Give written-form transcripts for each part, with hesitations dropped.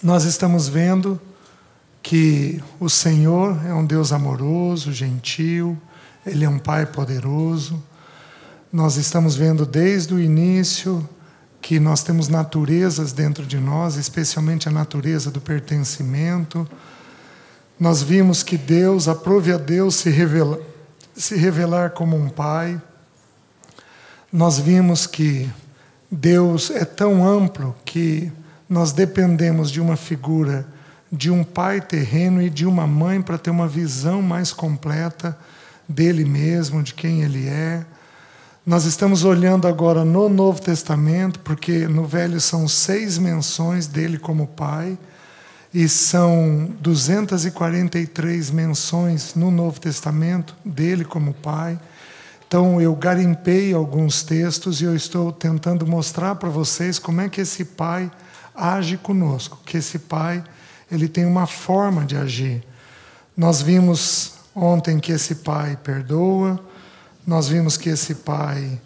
Nós estamos vendo que o Senhor é um Deus amoroso, gentil, Ele é um Pai poderoso. Nós estamos vendo desde o início que nós temos naturezas dentro de nós, especialmente a natureza do pertencimento. Nós vimos que Deus, aprove a Deus se revelar como um Pai. Nós vimos que Deus é tão amplo que nós dependemos de uma figura de um pai terreno e de uma mãe para ter uma visão mais completa dele mesmo, de quem ele é. Nós estamos olhando agora no Novo Testamento, porque no Velho são 6 menções dele como pai, e são 243 menções no Novo Testamento dele como pai. Então eu garimpei alguns textos e eu estou tentando mostrar para vocês como é que esse pai age conosco, que esse pai ele tem uma forma de agir. Nós vimos ontem que esse pai perdoa, nós vimos que esse pai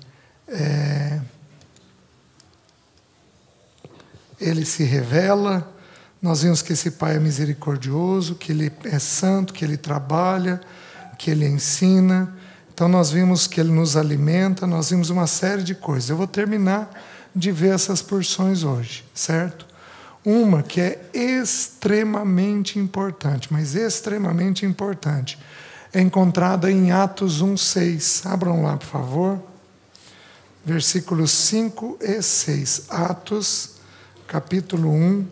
ele se revela, nós vimos que esse pai é misericordioso, que ele é santo, que ele trabalha, que ele ensina. Então nós vimos que ele nos alimenta, nós vimos uma série de coisas. Eu vou terminar de ver essas porções hoje, certo? Uma que é extremamente importante, mas extremamente importante, é encontrada em Atos 1:6. Abram lá, por favor. Versículos 5 e 6. Atos, capítulo 1,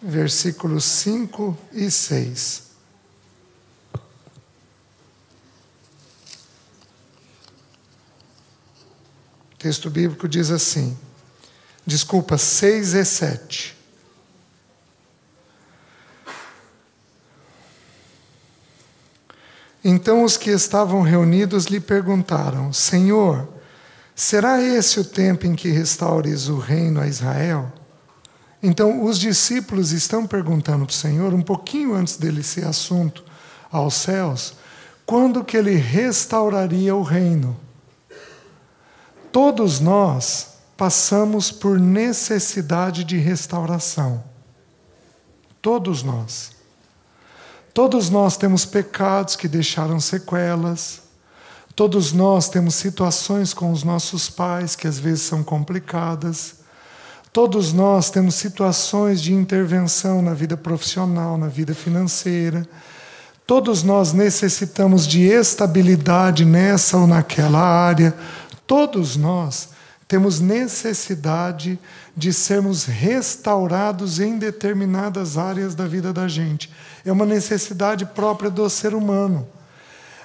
versículos 5 e 6. O texto bíblico diz assim, 6 e 7. Então os que estavam reunidos lhe perguntaram, Senhor, será esse o tempo em que restaures o reino a Israel? Então os discípulos estão perguntando para o Senhor, um pouquinho antes dele ser assunto aos céus, quando que ele restauraria o reino? Todos nós passamos por necessidade de restauração. Todos nós. Todos nós temos pecados que deixaram sequelas. Todos nós temos situações com os nossos pais que às vezes são complicadas. Todos nós temos situações de intervenção na vida profissional, na vida financeira. Todos nós necessitamos de estabilidade nessa ou naquela área. Todos nós temos necessidade de sermos restaurados em determinadas áreas da vida da gente. É uma necessidade própria do ser humano.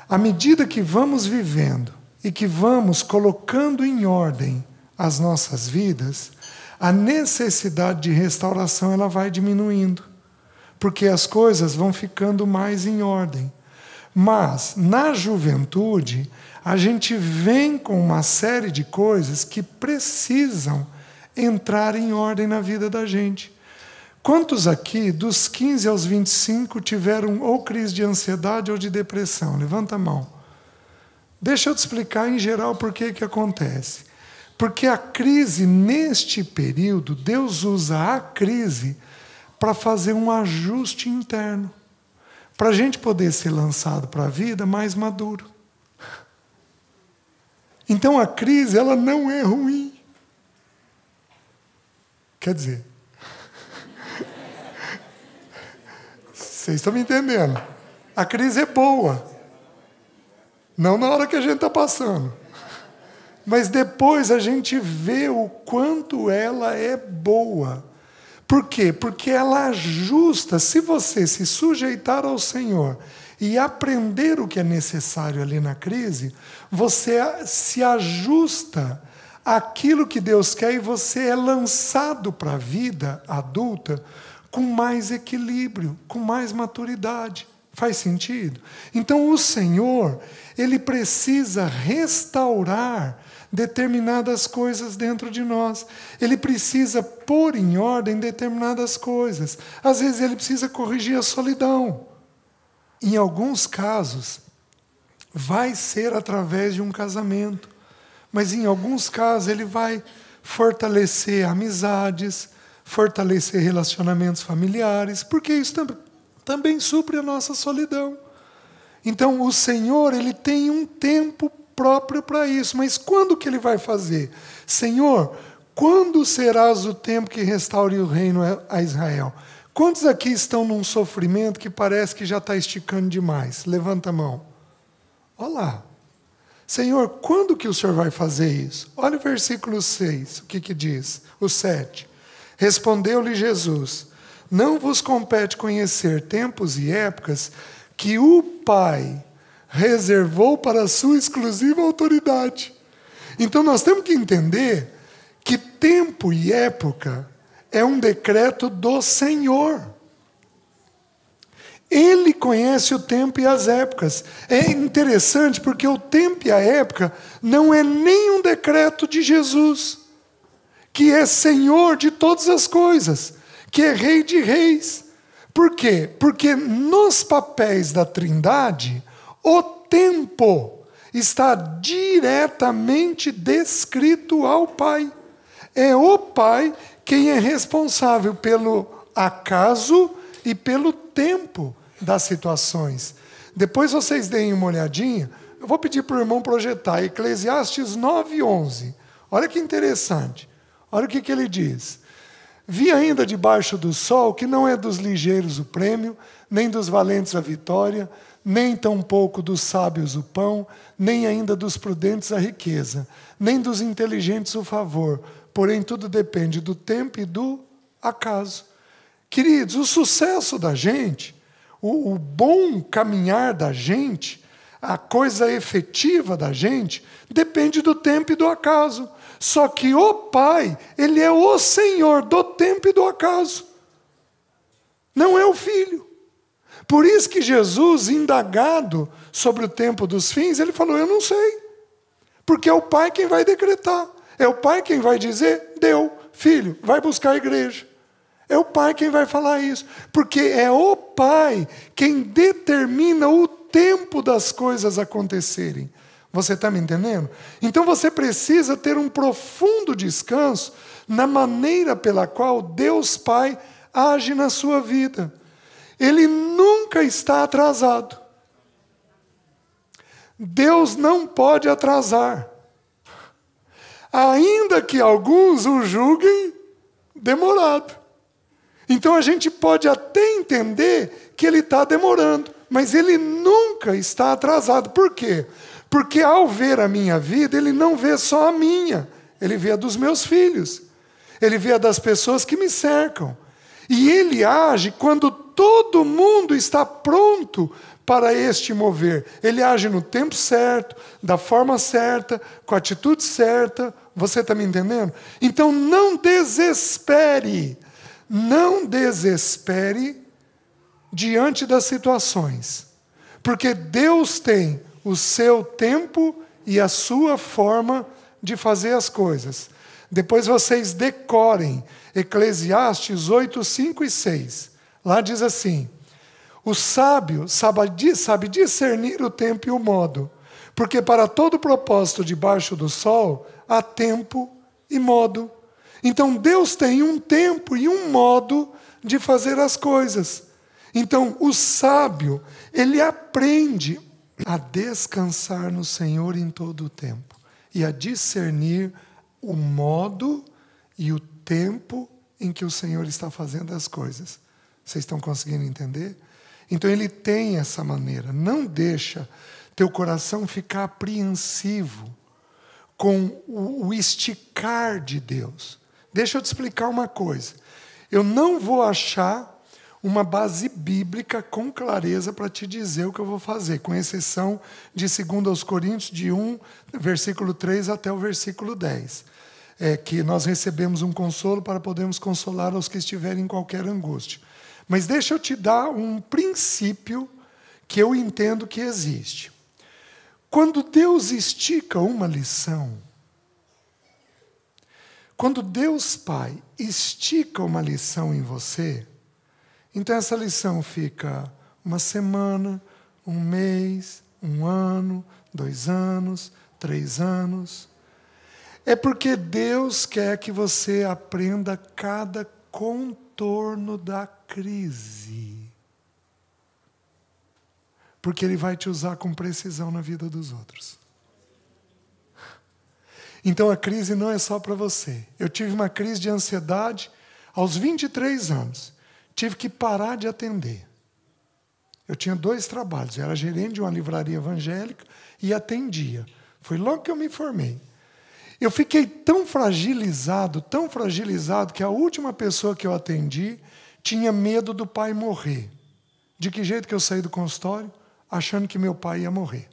À medida que vamos vivendo e que vamos colocando em ordem as nossas vidas, a necessidade de restauração ela vai diminuindo, porque as coisas vão ficando mais em ordem. Mas, na juventude, a gente vem com uma série de coisas que precisam entrar em ordem na vida da gente. Quantos aqui, dos 15 aos 25, tiveram ou crise de ansiedade ou de depressão? Levanta a mão. Deixa eu te explicar em geral por que acontece. Porque a crise, neste período, Deus usa a crise para fazer um ajuste interno. Para a gente poder ser lançado para a vida mais maduro. Então a crise, ela não é ruim. Quer dizer, vocês estão me entendendo? A crise é boa. Não na hora que a gente está passando. Mas depois a gente vê o quanto ela é boa. Por quê? Porque ela ajusta, se você se sujeitar ao Senhor e aprender o que é necessário ali na crise, você se ajusta àquilo que Deus quer e você é lançado para a vida adulta com mais equilíbrio, com mais maturidade. Faz sentido? Então o Senhor, Ele precisa restaurar determinadas coisas dentro de nós. Ele precisa pôr em ordem determinadas coisas. Às vezes Ele precisa corrigir a solidão. Em alguns casos, vai ser através de um casamento. Mas em alguns casos Ele vai fortalecer amizades, fortalecer relacionamentos familiares, porque isso também supre a nossa solidão. Então, o Senhor, Ele tem um tempo próprio para isso. Mas quando que Ele vai fazer? Senhor, quando serás o tempo que restaure o reino a Israel? Quantos aqui estão num sofrimento que parece que já está esticando demais? Levanta a mão. Olha lá. Senhor, quando que o Senhor vai fazer isso? Olha o versículo 6, o que diz? O 7. Respondeu-lhe Jesus: não vos compete conhecer tempos e épocas que o Pai reservou para a sua exclusiva autoridade. Então nós temos que entender que tempo e época é um decreto do Senhor. Ele conhece o tempo e as épocas. É interessante porque o tempo e a época não é nem um decreto de Jesus, que é Senhor de todas as coisas, que é Rei de reis. Por quê? Porque nos papéis da Trindade, o tempo está diretamente descrito ao Pai. É o Pai quem é responsável pelo acaso e pelo tempo das situações. Depois vocês deem uma olhadinha. Eu vou pedir para o irmão projetar Eclesiastes 9:11. Olha que interessante. Olha o que ele diz. Vi ainda debaixo do sol que não é dos ligeiros o prêmio, nem dos valentes a vitória, nem tampouco dos sábios o pão, nem ainda dos prudentes a riqueza, nem dos inteligentes o favor. Porém, tudo depende do tempo e do acaso. Queridos, o sucesso da gente, o bom caminhar da gente, a coisa efetiva da gente, depende do tempo e do acaso. Só que o Pai, Ele é o Senhor do tempo e do acaso. Não é o Filho. Por isso que Jesus, indagado sobre o tempo dos fins, Ele falou, eu não sei. Porque é o Pai quem vai decretar. É o Pai quem vai dizer, deu, filho, vai buscar a igreja. É o Pai quem vai falar isso. Porque é o Pai quem determina o tempo das coisas acontecerem. Você está me entendendo? Então você precisa ter um profundo descanso na maneira pela qual Deus Pai age na sua vida. Ele nunca está atrasado. Deus não pode atrasar. Ainda que alguns o julguem demorado. Então a gente pode até entender que ele está demorando, mas ele nunca está atrasado. Por quê? Porque ao ver a minha vida, ele não vê só a minha, ele vê a dos meus filhos, ele vê a das pessoas que me cercam. E ele age quando todo mundo está pronto para este mover. Ele age no tempo certo, da forma certa, com a atitude certa. Você está me entendendo? Então não desespere. Não desespere diante das situações. Porque Deus tem o seu tempo e a sua forma de fazer as coisas. Depois vocês decorem Eclesiastes 8, 5 e 6. Lá diz assim: o sábio sabe discernir o tempo e o modo, porque para todo propósito debaixo do sol há tempo e modo. Então Deus tem um tempo e um modo de fazer as coisas. Então o sábio, ele aprende a descansar no Senhor em todo o tempo e a discernir o modo e o tempo em que o Senhor está fazendo as coisas. Vocês estão conseguindo entender? Então ele tem essa maneira. Não deixa teu coração ficar apreensivo com o esticar de Deus. Deixa eu te explicar uma coisa. Eu não vou achar uma base bíblica com clareza para te dizer o que eu vou fazer, com exceção de 2 Coríntios, de 1, versículo 3 até o versículo 10. Que nós recebemos um consolo para podermos consolar os que estiverem em qualquer angústia. Mas deixa eu te dar um princípio que eu entendo que existe. Quando Deus estica uma lição, quando Deus Pai estica uma lição em você, então essa lição fica uma semana, um mês, um ano, 2 anos, 3 anos. É porque Deus quer que você aprenda cada contorno da crise. Porque Ele vai te usar com precisão na vida dos outros. Então a crise não é só para você. Eu tive uma crise de ansiedade aos 23 anos. Tive que parar de atender. Eu tinha 2 trabalhos. Eu era gerente de uma livraria evangélica e atendia. Foi logo que eu me formei. Eu fiquei tão fragilizado, que a última pessoa que eu atendi tinha medo do pai morrer. De que jeito que eu saí do consultório? Achando que meu pai ia morrer.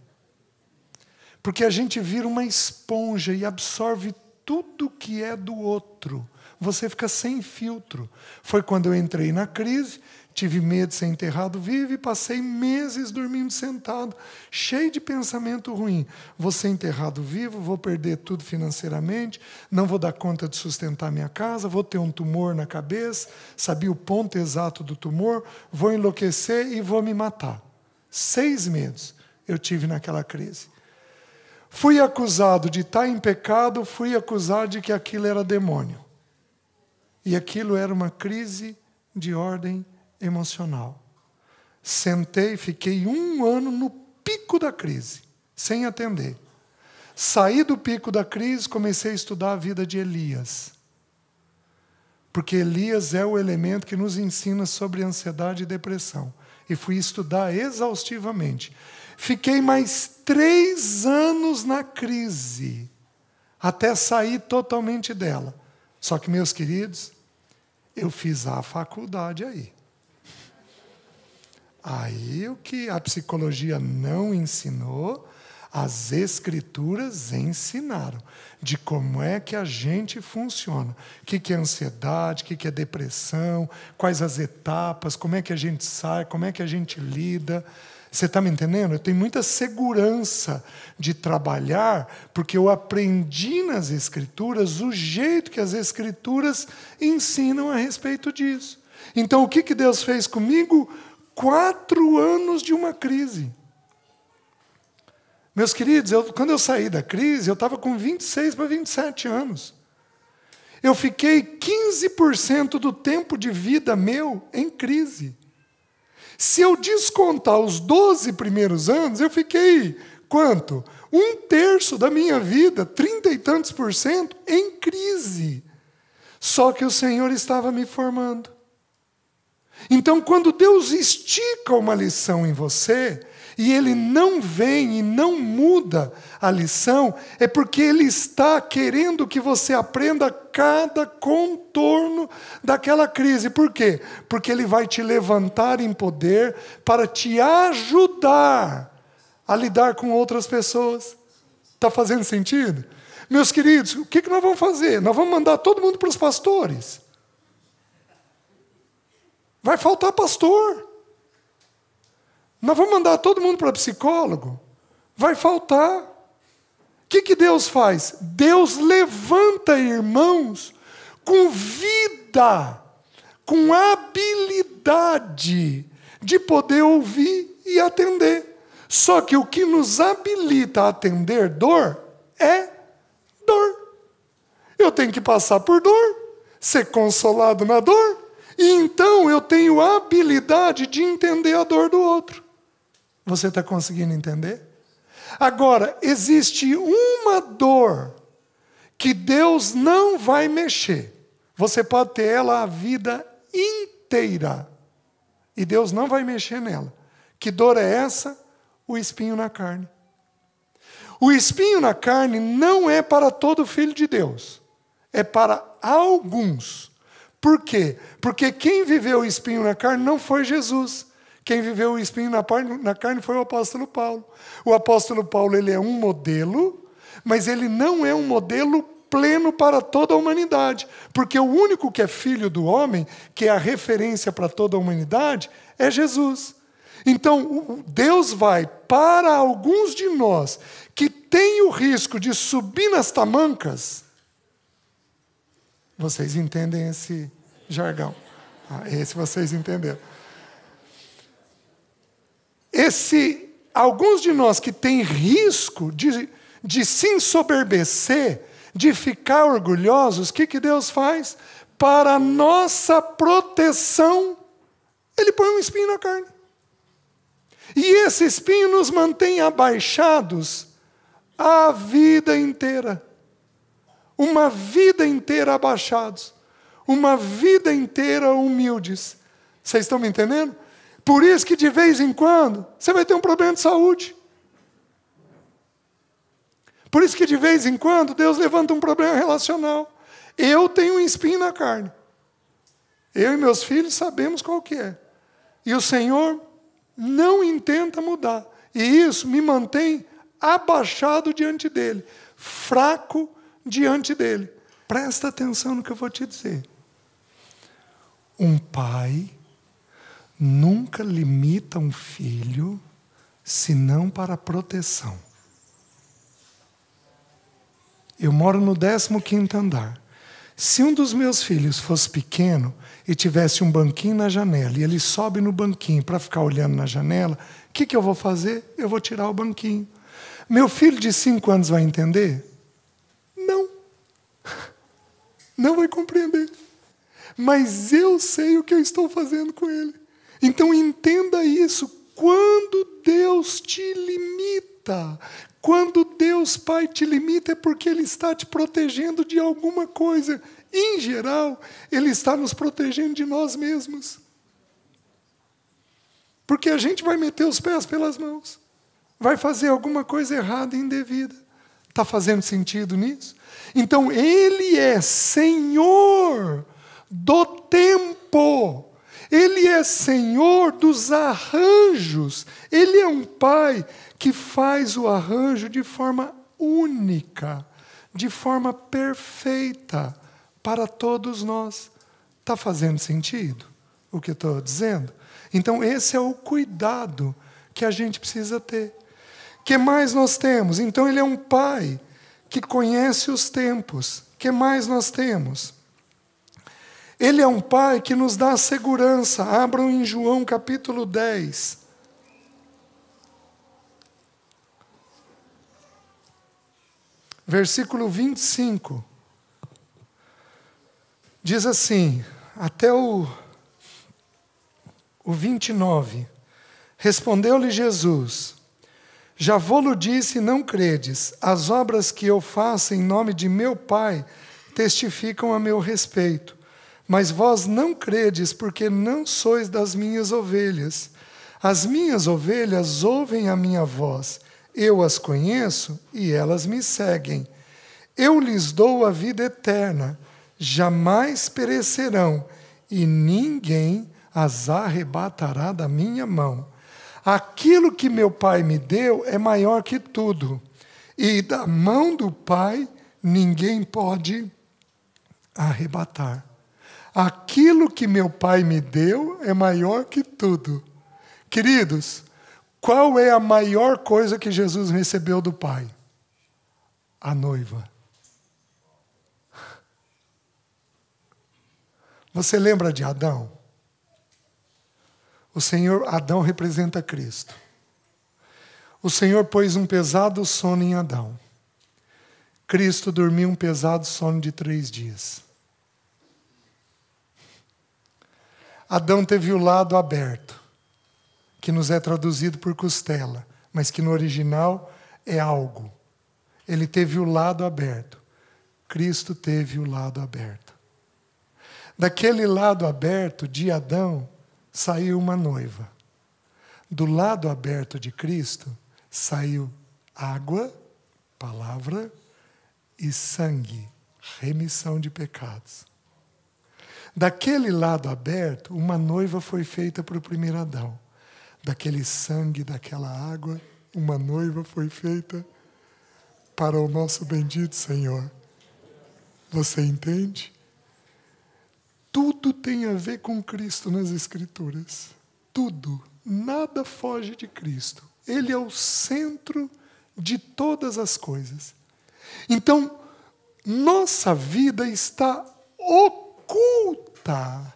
Porque a gente vira uma esponja e absorve tudo que é do outro. Você fica sem filtro. Foi quando eu entrei na crise, tive medo de ser enterrado vivo e passei meses dormindo sentado, cheio de pensamento ruim. Vou ser enterrado vivo, vou perder tudo financeiramente, não vou dar conta de sustentar minha casa, vou ter um tumor na cabeça, sabia o ponto exato do tumor, vou enlouquecer e vou me matar. 6 medos eu tive naquela crise. Fui acusado de estar em pecado, fui acusado de que aquilo era demônio. E aquilo era uma crise de ordem emocional. Sentei, fiquei 1 ano no pico da crise, sem atender. Saí do pico da crise, comecei a estudar a vida de Elias. Porque Elias é o elemento que nos ensina sobre ansiedade e depressão. E fui estudar exaustivamente. Fiquei mais 3 anos na crise, até sair totalmente dela. Só que, meus queridos, eu fiz a faculdade aí. Aí o que a psicologia não ensinou, as escrituras ensinaram. De como é que a gente funciona. O que é ansiedade, o que é depressão, quais as etapas, como é que a gente sai, como é que a gente lida. Você está me entendendo? Eu tenho muita segurança de trabalhar, porque eu aprendi nas Escrituras o jeito que as Escrituras ensinam a respeito disso. Então, o que Deus fez comigo? 4 anos de uma crise. Meus queridos, quando eu saí da crise, eu estava com 26 para 27 anos. Eu fiquei 15% do tempo de vida meu em crise. Se eu descontar os 12 primeiros anos, eu fiquei, quanto? 1/3 da minha vida, 30 e tantos %, em crise. Só que o Senhor estava me formando. Então, quando Deus estica uma lição em você, e Ele não vem e não muda a lição, é porque Ele está querendo que você aprenda cada contorno daquela crise. Por quê? Porque Ele vai te levantar em poder para te ajudar a lidar com outras pessoas. Está fazendo sentido? Meus queridos, o que nós vamos fazer? Nós vamos mandar todo mundo para os pastores. Vai faltar pastor. Nós vamos mandar todo mundo para psicólogo? Vai faltar. O que Deus faz? Deus levanta irmãos com vida, com habilidade de poder ouvir e atender. Só que o que nos habilita a atender dor é dor. Eu tenho que passar por dor, ser consolado na dor, e então eu tenho a habilidade de entender a dor do outro. Você está conseguindo entender? Agora, existe uma dor que Deus não vai mexer. Você pode ter ela a vida inteira. E Deus não vai mexer nela. Que dor é essa? O espinho na carne. O espinho na carne não é para todo filho de Deus. É para alguns. Por quê? Porque quem viveu o espinho na carne não foi Jesus. Quem viveu o espinho na carne foi o apóstolo Paulo. O apóstolo Paulo, ele é um modelo, mas ele não é um modelo pleno para toda a humanidade. Porque o único que é filho do homem, que é a referência para toda a humanidade, é Jesus. Então, Deus vai para alguns de nós que têm o risco de subir nas tamancas. Vocês entendem esse jargão? Esse vocês entenderam. Alguns de nós que têm risco de se ensoberbecer, de ficar orgulhosos, o que Deus faz? para nossa proteção, Ele põe um espinho na carne. E esse espinho nos mantém abaixados a vida inteira. Uma vida inteira abaixados. Uma vida inteira humildes. Vocês estão me entendendo? Por isso que de vez em quando você vai ter um problema de saúde. Por isso que de vez em quando Deus levanta um problema relacional. Eu tenho um espinho na carne. Eu e meus filhos sabemos qual que é. E o Senhor não intenta mudar. E isso me mantém abaixado diante dele. Fraco diante dele. Presta atenção no que eu vou te dizer. Um pai nunca limita um filho senão para proteção. Eu moro no 15º andar. Se um dos meus filhos fosse pequeno e tivesse um banquinho na janela, e ele sobe no banquinho para ficar olhando na janela, o que eu vou fazer? Eu vou tirar o banquinho. Meu filho de 5 anos vai entender? Não. Não vai compreender. Mas eu sei o que eu estou fazendo com ele. Então entenda isso. Quando Deus te limita, quando Deus Pai te limita, é porque Ele está te protegendo de alguma coisa. Em geral, Ele está nos protegendo de nós mesmos. Porque a gente vai meter os pés pelas mãos. Vai fazer alguma coisa errada e indevida. Está fazendo sentido nisso? Então, Ele é Senhor do tempo. Ele é Senhor dos arranjos. Ele é um Pai que faz o arranjo de forma única, de forma perfeita para todos nós. Está fazendo sentido o que eu estou dizendo? Então, esse é o cuidado que a gente precisa ter. O que mais nós temos? Então, Ele é um Pai que conhece os tempos. O que mais nós temos? Ele é um Pai que nos dá segurança. Abram em João capítulo 10. Versículo 25. Diz assim, até o 29. Respondeu-lhe Jesus: já vou-lo disse e não credes. As obras que eu faço em nome de meu Pai testificam a meu respeito. Mas vós não credes, porque não sois das minhas ovelhas. As minhas ovelhas ouvem a minha voz. Eu as conheço e elas me seguem. Eu lhes dou a vida eterna. Jamais perecerão, e ninguém as arrebatará da minha mão. Aquilo que meu Pai me deu é maior que tudo. E da mão do Pai ninguém pode arrebatar. Aquilo que meu Pai me deu é maior que tudo. Queridos, qual é a maior coisa que Jesus recebeu do Pai? A noiva. Você lembra de Adão? O Senhor, Adão representa Cristo. O Senhor pôs um pesado sono em Adão. Cristo dormiu um pesado sono de 3 dias. Adão teve o lado aberto, que nos é traduzido por costela, mas que no original é algo. Ele teve o lado aberto. Cristo teve o lado aberto. Daquele lado aberto de Adão saiu uma noiva. Do lado aberto de Cristo saiu água, palavra, e sangue, remissão de pecados. Daquele lado aberto, uma noiva foi feita para o primeiro Adão. Daquele sangue, daquela água, uma noiva foi feita para o nosso bendito Senhor. Você entende? Tudo tem a ver com Cristo nas Escrituras. Tudo. Nada foge de Cristo. Ele é o centro de todas as coisas. Então, nossa vida está oculta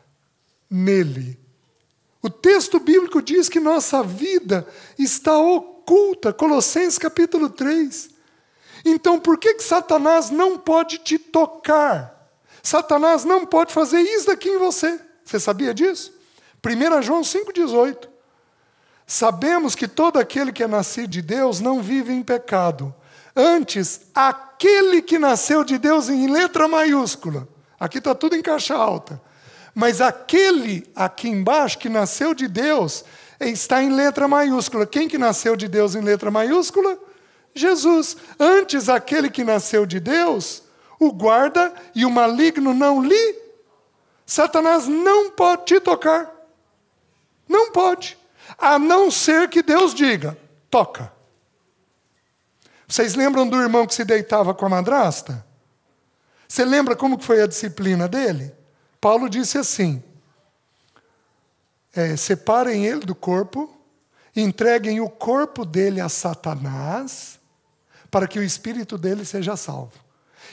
nele. O texto bíblico diz que nossa vida está oculta. Colossenses capítulo 3. Então, por que Satanás não pode te tocar? Satanás não pode fazer isso daqui em você. Você sabia disso? 1 João 5,18. Sabemos que todo aquele que é nascido de Deus não vive em pecado. Antes, aquele que nasceu de Deus em letra maiúscula. Aqui está tudo em caixa alta. Mas aquele aqui embaixo que nasceu de Deus está em letra maiúscula. Quem que nasceu de Deus em letra maiúscula? Jesus. Antes, aquele que nasceu de Deus, o guarda e o maligno não lhe. Satanás não pode te tocar. Não pode. A não ser que Deus diga, toca. Vocês lembram do irmão que se deitava com a madrasta? Você lembra como foi a disciplina dele? Paulo disse assim, separem ele do corpo, entreguem o corpo dele a Satanás, para que o espírito dele seja salvo.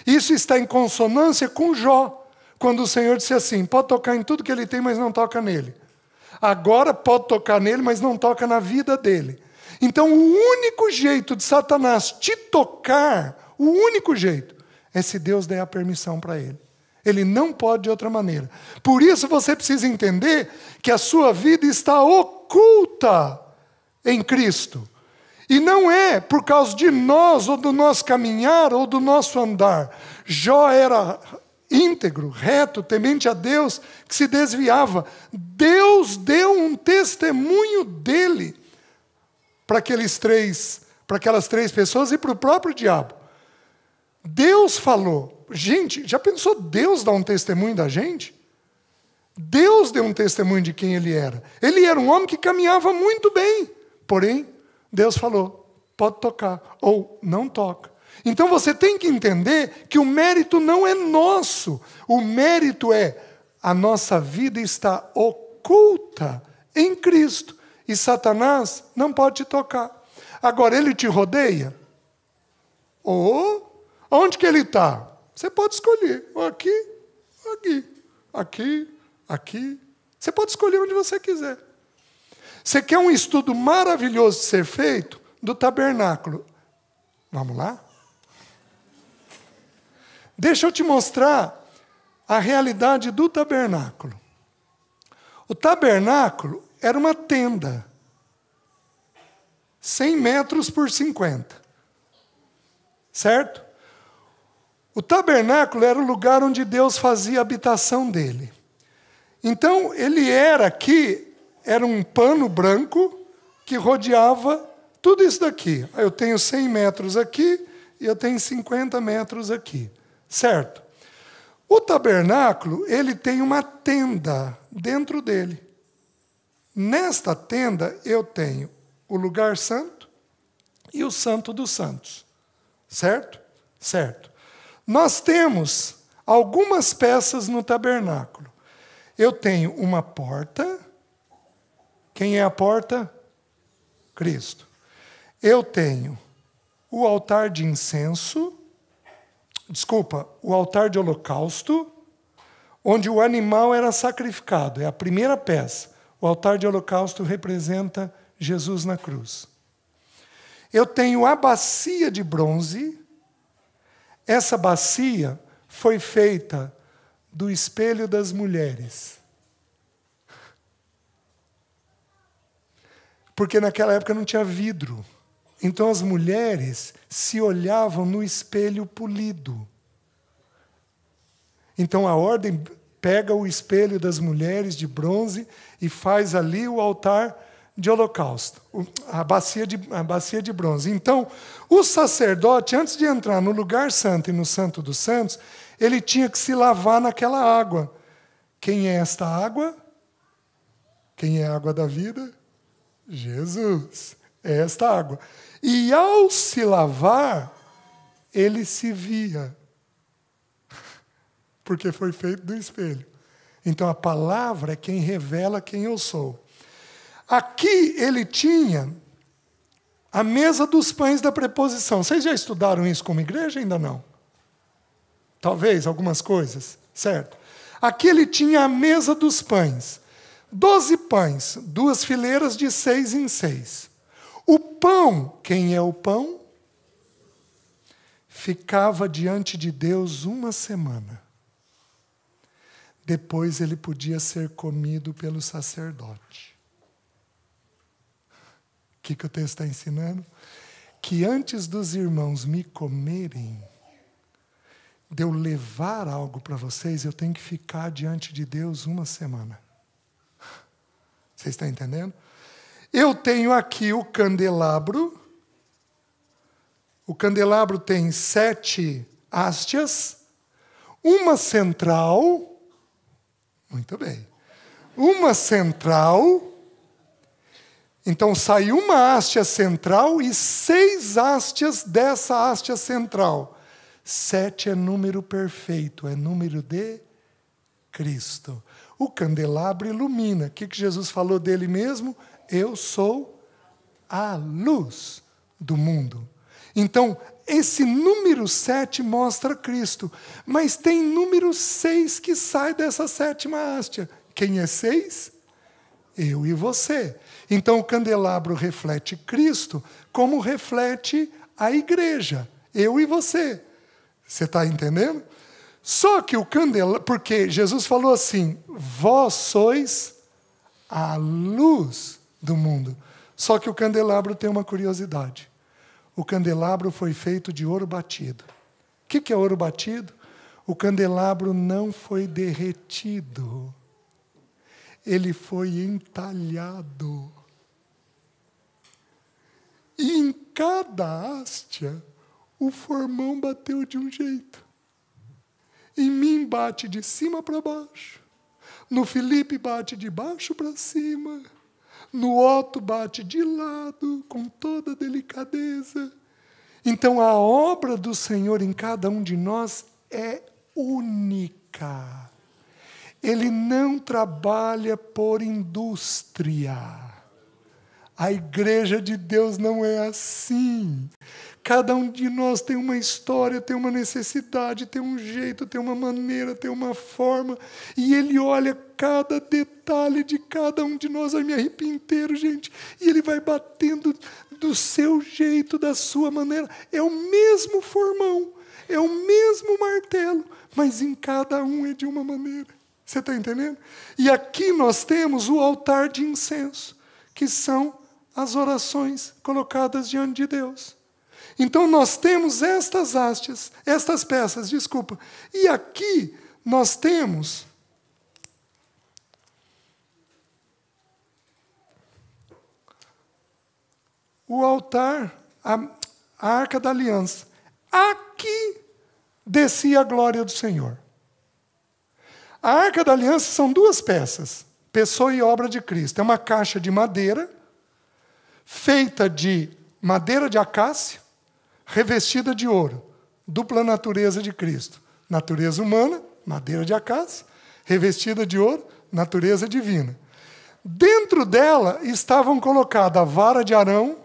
Isso está em consonância com Jó, quando o Senhor disse assim, pode tocar em tudo que ele tem, mas não toca nele. Agora pode tocar nele, mas não toca na vida dele. Então o único jeito de Satanás te tocar, o único jeito, é se Deus der a permissão para ele. Ele não pode de outra maneira. Por isso você precisa entender que a sua vida está oculta em Cristo. E não é por causa de nós, ou do nosso caminhar, ou do nosso andar. Jó era íntegro, reto, temente a Deus, que se desviava. Deus deu um testemunho dele para aquelas três pessoas e para o próprio diabo. Deus falou. Gente, já pensou Deus dar um testemunho da gente? Deus deu um testemunho de quem ele era. Ele era um homem que caminhava muito bem. Porém, Deus falou, pode tocar, ou não toca. Então você tem que entender que o mérito não é nosso. O mérito é a nossa vida está oculta em Cristo. E Satanás não pode te tocar. Agora, ele te rodeia? Ou onde que ele está? Você pode escolher. Aqui, aqui, aqui, aqui. Você pode escolher onde você quiser. Você quer um estudo maravilhoso de ser feito? Do tabernáculo. Vamos lá? Deixa eu te mostrar a realidade do tabernáculo. O tabernáculo era uma tenda. 100 metros por 50. Certo? O tabernáculo era o lugar onde Deus fazia a habitação dele. Então, ele era um pano branco que rodeava tudo isso daqui. Eu tenho 100 metros aqui e eu tenho 50 metros aqui. Certo? O tabernáculo, ele tem uma tenda dentro dele. Nesta tenda, eu tenho o lugar santo e o santo dos santos. Certo? Certo. Nós temos algumas peças no tabernáculo. Eu tenho uma porta. Quem é a porta? Cristo. Eu tenho o altar de incenso. O altar de holocausto, onde o animal era sacrificado. É a primeira peça. O altar de holocausto representa Jesus na cruz. Eu tenho a bacia de bronze. Essa bacia foi feita do espelho das mulheres. Porque naquela época não tinha vidro. Então as mulheres se olhavam no espelho polido. Então a ordem pega o espelho das mulheres de bronze e faz ali o altar de holocausto, a bacia de bronze. Então, o sacerdote, antes de entrar no lugar santo e no santo dos santos, ele tinha que se lavar naquela água. Quem é esta água? Quem é a água da vida? Jesus. É esta água. E ao se lavar, ele se via. Porque foi feito do espelho. Então a palavra é quem revela quem eu sou. Aqui ele tinha a mesa dos pães da preposição. Vocês já estudaram isso como igreja? Ainda não? Talvez, algumas coisas, certo? Aqui ele tinha a mesa dos pães. 12 pães, 2 fileiras de 6 em 6. O pão, quem é o pão? Ficava diante de Deus uma semana. depois ele podia ser comido pelo sacerdote. O que o texto está ensinando? Que antes dos irmãos me comerem, de eu levar algo para vocês, eu tenho que ficar diante de Deus uma semana. Vocês estão entendendo? Eu tenho aqui o candelabro. O candelabro tem 7 hastes, uma central. Muito bem. Uma central. Então sai uma haste central e 6 hastes dessa haste central. 7 é número perfeito, é número de Cristo. O candelabro ilumina. O que Jesus falou dele mesmo? Eu sou a luz do mundo. Então, esse número 7 mostra Cristo. Mas tem número 6 que sai dessa 7ª haste. Quem é 6? Eu e você. Então, o candelabro reflete Cristo, como reflete a igreja. Eu e você. Você está entendendo? Só que o candelabro, porque Jesus falou assim, vós sois a luz do mundo. Só que o candelabro tem uma curiosidade. O candelabro foi feito de ouro batido. O que é ouro batido? O candelabro não foi derretido. Ele foi entalhado. E em cada haste, o formão bateu de um jeito. Em mim bate de cima para baixo. No Felipe bate de baixo para cima. No Otto bate de lado, com toda delicadeza. Então a obra do Senhor em cada um de nós é única. Ele não trabalha por indústria. A igreja de Deus não é assim. Cada um de nós tem uma história, tem uma necessidade, tem um jeito, tem uma maneira, tem uma forma. E Ele olha cada detalhe de cada um de nós. Eu me arrepio inteiro, gente. E Ele vai batendo do seu jeito, da sua maneira. É o mesmo formão, é o mesmo martelo, mas em cada um é de uma maneira. Você está entendendo? E aqui nós temos o altar de incenso, que são as orações colocadas diante de Deus. Então nós temos estas peças, desculpa. E aqui nós temos o altar, a Arca da Aliança. Aqui descia a glória do Senhor. A Arca da Aliança são 2 peças, pessoa e obra de Cristo. É uma caixa de madeira, feita de madeira de acácia, revestida de ouro, dupla natureza de Cristo. Natureza humana, madeira de acácia, revestida de ouro, natureza divina. Dentro dela estavam colocadas a vara de Arão,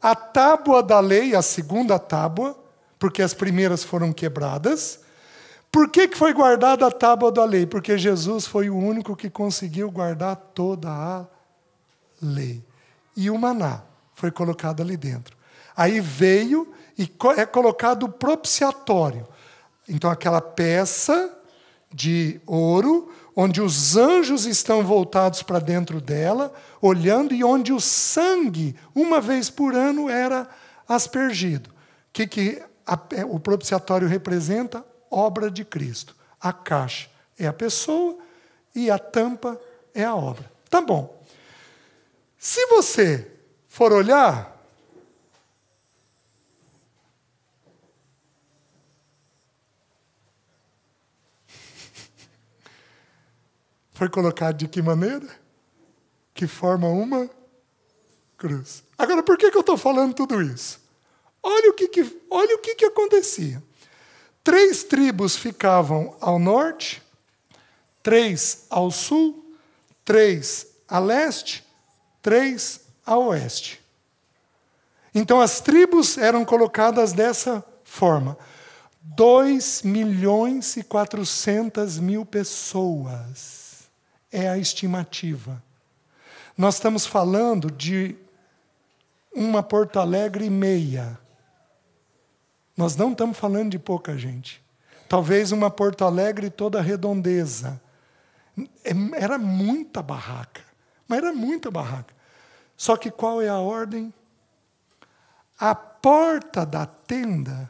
a tábua da lei, a 2ª tábua, porque as primeiras foram quebradas. Por que foi guardada a tábua da lei? Porque Jesus foi o único que conseguiu guardar toda a lei. E o maná foi colocado ali dentro. Aí veio e é colocado o propiciatório. Então, aquela peça de ouro, onde os anjos estão voltados para dentro dela, olhando, e onde o sangue, uma vez por ano, era aspergido. O que o propiciatório representa? Obra de Cristo. A caixa é a pessoa e a tampa é a obra. Tá bom. Se você for olhar, foi colocado de que maneira? Que forma uma cruz. Agora, por que eu estou falando tudo isso? Olha o que acontecia. 3 tribos ficavam ao norte, 3 ao sul, 3 a leste, 3 a oeste. Então as tribos eram colocadas dessa forma. 2.400.000 pessoas é a estimativa. Nós estamos falando de uma Porto Alegre e meia. Nós não estamos falando de pouca gente. talvez uma Porto Alegre toda redondeza. Era muita barraca, mas era muita barraca. Só que qual é a ordem? A porta da tenda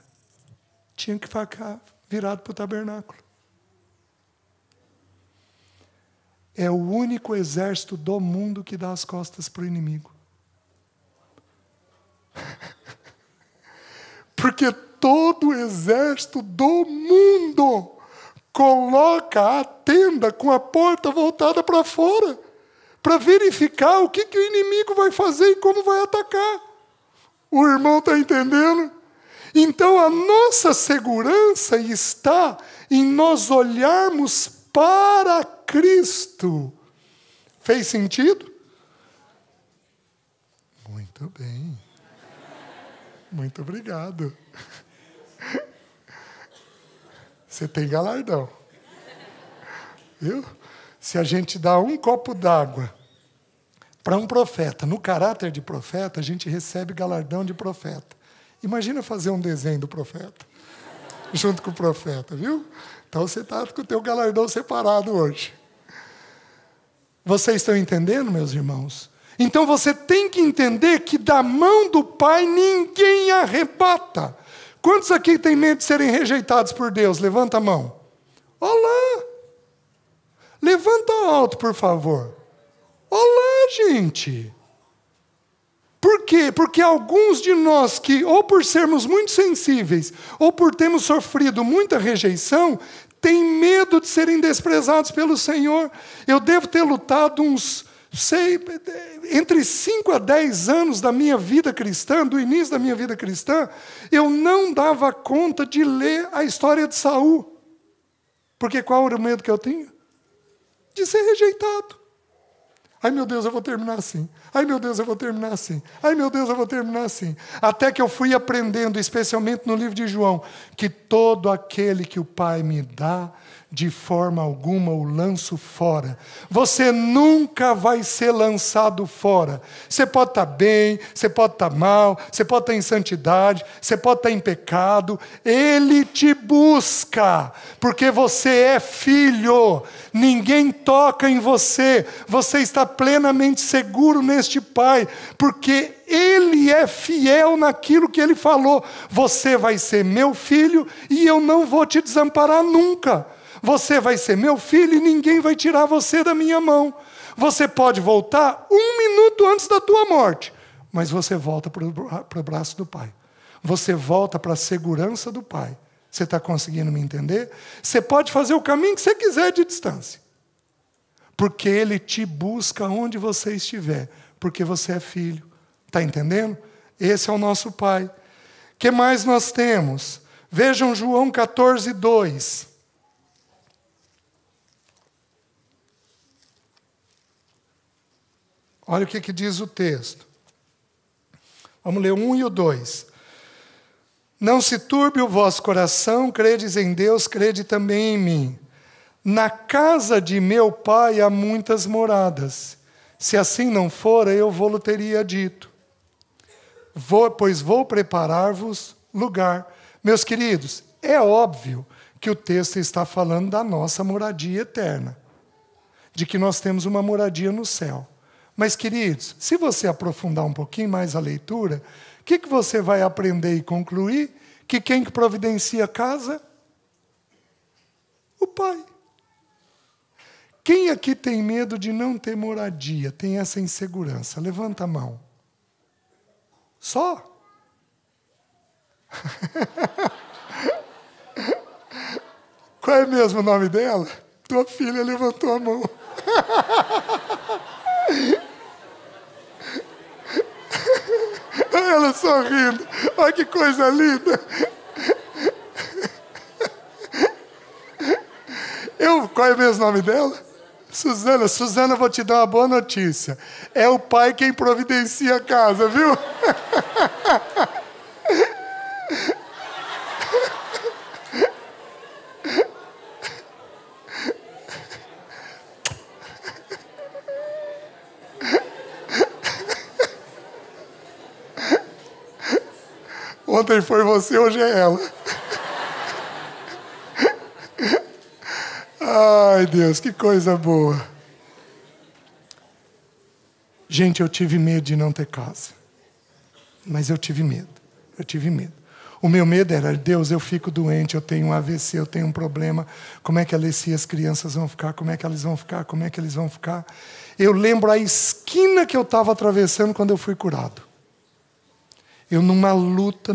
tinha que ficar virada para o tabernáculo. É o único exército do mundo que dá as costas para o inimigo. Porque todo o exército do mundo coloca a tenda com a porta voltada para fora, para verificar o que o inimigo vai fazer e como vai atacar. O irmão está entendendo? Então a nossa segurança está em nós olharmos para Cristo. Fez sentido? Muito bem. Muito obrigado. Você tem galardão. Viu? Se a gente dá um copo d'água para um profeta, no caráter de profeta, a gente recebe galardão de profeta. Imagina fazer um desenho do profeta, junto com o profeta, viu? Então você está com o teu galardão separado hoje. Vocês estão entendendo, meus irmãos? Então você tem que entender que da mão do Pai ninguém arrebata. Quantos aqui têm medo de serem rejeitados por Deus? Levanta a mão. Olá! Levanta alto, por favor. Olá, gente! Por quê? Porque alguns de nós que, ou por sermos muito sensíveis, ou por termos sofrido muita rejeição, têm medo de serem desprezados pelo Senhor. Eu devo ter lutado entre 5 a 10 anos da minha vida cristã, do início da minha vida cristã, eu não dava conta de ler a história de Saul. Porque qual era o medo que eu tinha? De ser rejeitado. Ai, meu Deus, eu vou terminar assim. Ai, meu Deus, eu vou terminar assim. Ai, meu Deus, eu vou terminar assim. Até que eu fui aprendendo, especialmente no livro de João, que todo aquele que o Pai me dá, de forma alguma o lanço fora. Você nunca vai ser lançado fora. Você pode estar bem, você pode estar mal, você pode estar em santidade, você pode estar em pecado. Ele te busca, porque você é filho. Ninguém toca em você. Você está plenamente seguro neste Pai, porque Ele é fiel naquilo que Ele falou. Você vai ser meu filho e eu não vou te desamparar nunca. Você vai ser meu filho e ninguém vai tirar você da minha mão. Você pode voltar 1 minuto antes da tua morte, mas você volta para o braço do Pai. Você volta para a segurança do Pai. Você está conseguindo me entender? Você pode fazer o caminho que você quiser de distância, porque Ele te busca onde você estiver, porque você é filho. Está entendendo? Esse é o nosso Pai. O que mais nós temos? Vejam João 14, 2. Olha o que diz o texto. Vamos ler o 1 e o 2. Não se turbe o vosso coração, credes em Deus, crede também em mim. Na casa de meu Pai há muitas moradas. Se assim não fora, eu vou-lo teria dito. Pois vou preparar-vos lugar. Meus queridos, é óbvio que o texto está falando da nossa moradia eterna, de que nós temos uma moradia no céu. Mas, queridos, se você aprofundar um pouquinho mais a leitura, o que você vai aprender e concluir? Que quem que providencia a casa? O Pai. Quem aqui tem medo de não ter moradia, tem essa insegurança? Levanta a mão. Só? Qual é mesmo o nome dela? Tua filha levantou a mão. Ela sorrindo. Olha que coisa linda. Qual é mesmo o nome dela? Suzana. Suzana, vou te dar uma boa notícia. É o Pai quem providencia a casa, viu? Ontem foi você, hoje é ela. Ai, Deus, que coisa boa. Gente, eu tive medo de não ter casa. Mas eu tive medo. Eu tive medo. O meu medo era, Deus, eu fico doente, eu tenho um AVC, eu tenho um problema. Como é que a Alessia e as crianças vão ficar? Como é que elas vão ficar? Como é que eles vão ficar? Eu lembro a esquina que eu estava atravessando quando eu fui curado. Eu numa luta,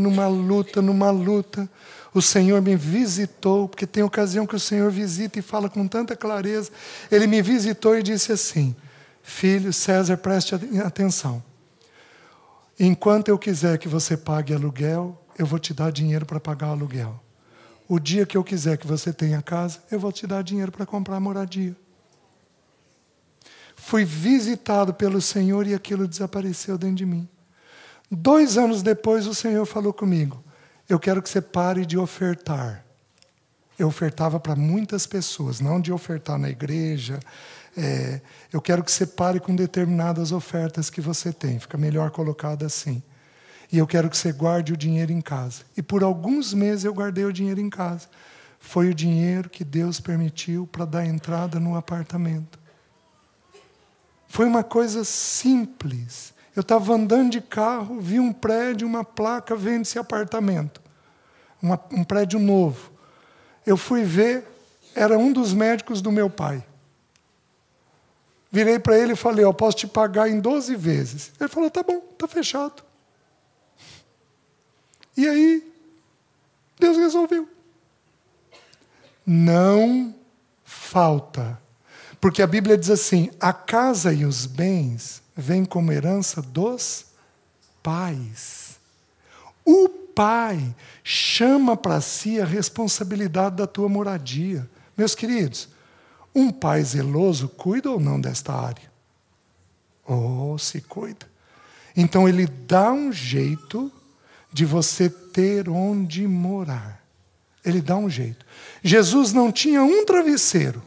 o Senhor me visitou, porque tem ocasião que o Senhor visita e fala com tanta clareza. Ele me visitou e disse assim, filho, César, preste atenção. Enquanto eu quiser que você pague aluguel, eu vou te dar dinheiro para pagar o aluguel. O dia que eu quiser que você tenha casa, eu vou te dar dinheiro para comprar moradia. Fui visitado pelo Senhor e aquilo desapareceu dentro de mim. 2 anos depois, o Senhor falou comigo, eu quero que você pare de ofertar. Eu ofertava para muitas pessoas, não de ofertar na igreja. Eu quero que você pare com determinadas ofertas que você tem. Fica melhor colocado assim. E eu quero que você guarde o dinheiro em casa. E por alguns meses eu guardei o dinheiro em casa. Foi o dinheiro que Deus permitiu para dar entrada no apartamento. Foi uma coisa simples. Eu estava andando de carro, vi um prédio, uma placa, vende-se apartamento. Um prédio novo. Eu fui ver, era um dos médicos do meu pai. Virei para ele e falei, eu posso te pagar em 12 vezes. Ele falou, tá bom, tá fechado. E aí, Deus resolveu. Não falta. Porque a Bíblia diz assim, a casa e os bens vêm como herança dos pais. O pai chama para si a responsabilidade da tua moradia. Meus queridos, um pai zeloso cuida ou não desta área? Oh, se cuida. Então ele dá um jeito de você ter onde morar. Ele dá um jeito. Jesus não tinha um travesseiro.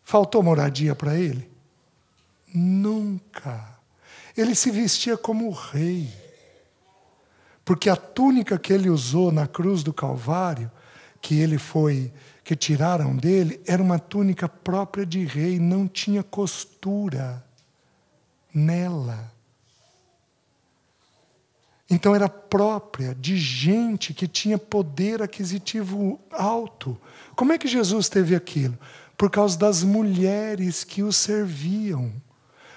Faltou moradia para ele? Nunca. Ele se vestia como rei. Porque a túnica que ele usou na cruz do Calvário, que tiraram dele, era uma túnica própria de rei, não tinha costura nela. Então era própria de gente que tinha poder aquisitivo alto. Como é que Jesus teve aquilo? Por causa das mulheres que o serviam.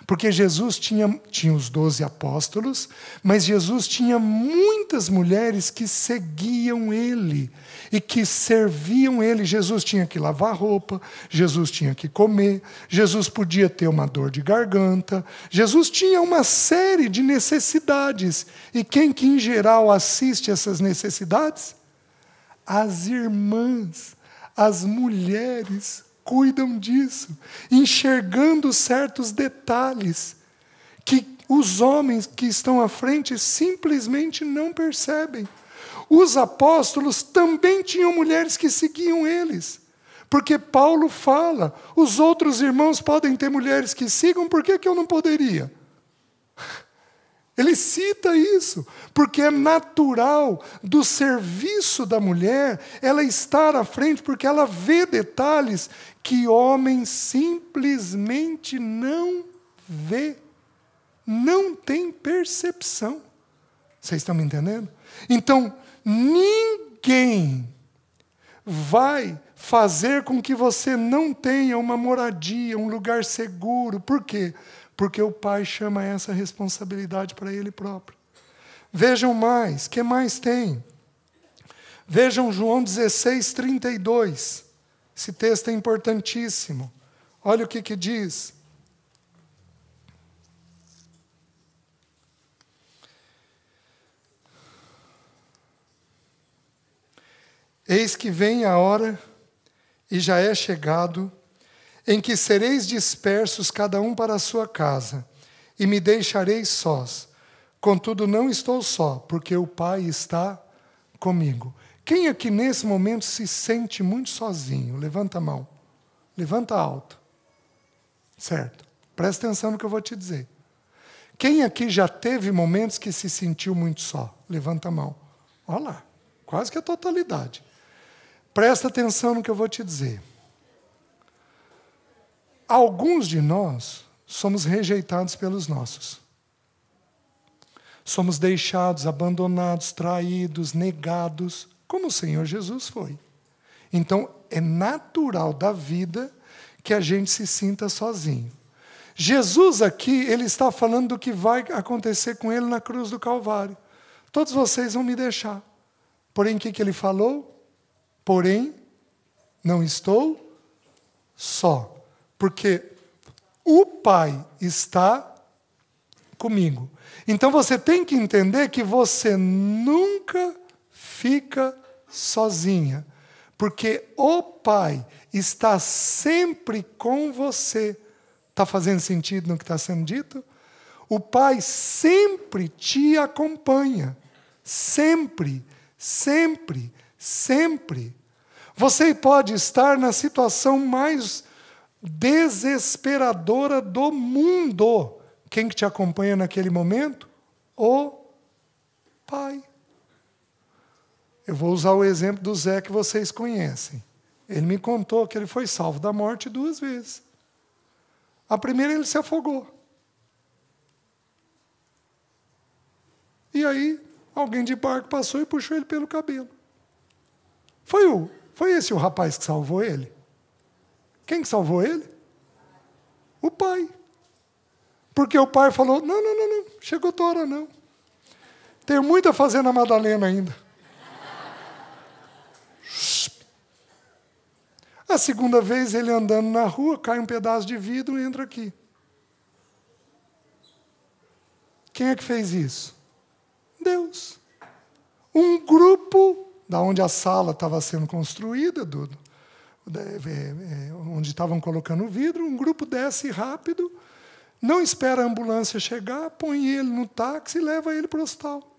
Porque Jesus tinha os 12 apóstolos, mas Jesus tinha muitas mulheres que seguiam ele e que serviam ele. Jesus tinha que lavar roupa, Jesus tinha que comer, Jesus podia ter uma dor de garganta, Jesus tinha uma série de necessidades. E quem que em geral assiste essas necessidades? As irmãs, as mulheres cuidam disso, enxergando certos detalhes que os homens que estão à frente simplesmente não percebem. Os apóstolos também tinham mulheres que seguiam eles, porque Paulo fala, os outros irmãos podem ter mulheres que sigam, por que eu não poderia? Ele cita isso, porque é natural do serviço da mulher ela estar à frente, porque ela vê detalhes que homem simplesmente não vê, não tem percepção. Vocês estão me entendendo? Então, ninguém vai fazer com que você não tenha uma moradia, um lugar seguro. Por quê? Porque o pai chama essa responsabilidade para ele próprio. Vejam mais, o que mais tem? Vejam João 16, 32. Esse texto é importantíssimo. Olha o que diz. Eis que vem a hora, e já é chegado, em que sereis dispersos cada um para a sua casa, e me deixareis sós. Contudo, não estou só, porque o Pai está comigo. Quem aqui nesse momento se sente muito sozinho? Levanta a mão. Levanta alto. Certo. Presta atenção no que eu vou te dizer. Quem aqui já teve momentos que se sentiu muito só? Levanta a mão. Olha lá. Quase que a totalidade. Presta atenção no que eu vou te dizer. alguns de nós somos rejeitados pelos nossos. Somos deixados, abandonados, traídos, negados, como o Senhor Jesus foi. Então, é natural da vida que a gente se sinta sozinho. Jesus aqui, ele está falando do que vai acontecer com ele na cruz do Calvário. Todos vocês vão me deixar. Porém, o que ele falou? Porém, não estou só, porque o Pai está comigo. Então você tem que entender que você nunca fica sozinha, porque o Pai está sempre com você. Está fazendo sentido no que está sendo dito? O Pai sempre te acompanha. Sempre, sempre, sempre. Você pode estar na situação mais desesperadora do mundo. Quem que te acompanha naquele momento? O Pai. Eu vou usar o exemplo do Zé que vocês conhecem. Ele me contou que ele foi salvo da morte 2 vezes. A primeira ele se afogou. E aí, alguém de barco passou e puxou ele pelo cabelo. Foi esse o rapaz que salvou ele? Quem que salvou ele? O Pai. Porque o Pai falou, não, chegou tua hora não. Tenho muito a fazer na Madalena ainda. A segunda vez, ele andando na rua, cai um pedaço de vidro e entra aqui. Quem é que fez isso? Deus. Um grupo, da onde a sala estava sendo construída, onde estavam colocando o vidro, um grupo desce rápido, não espera a ambulância chegar, põe ele no táxi e leva ele para o hospital.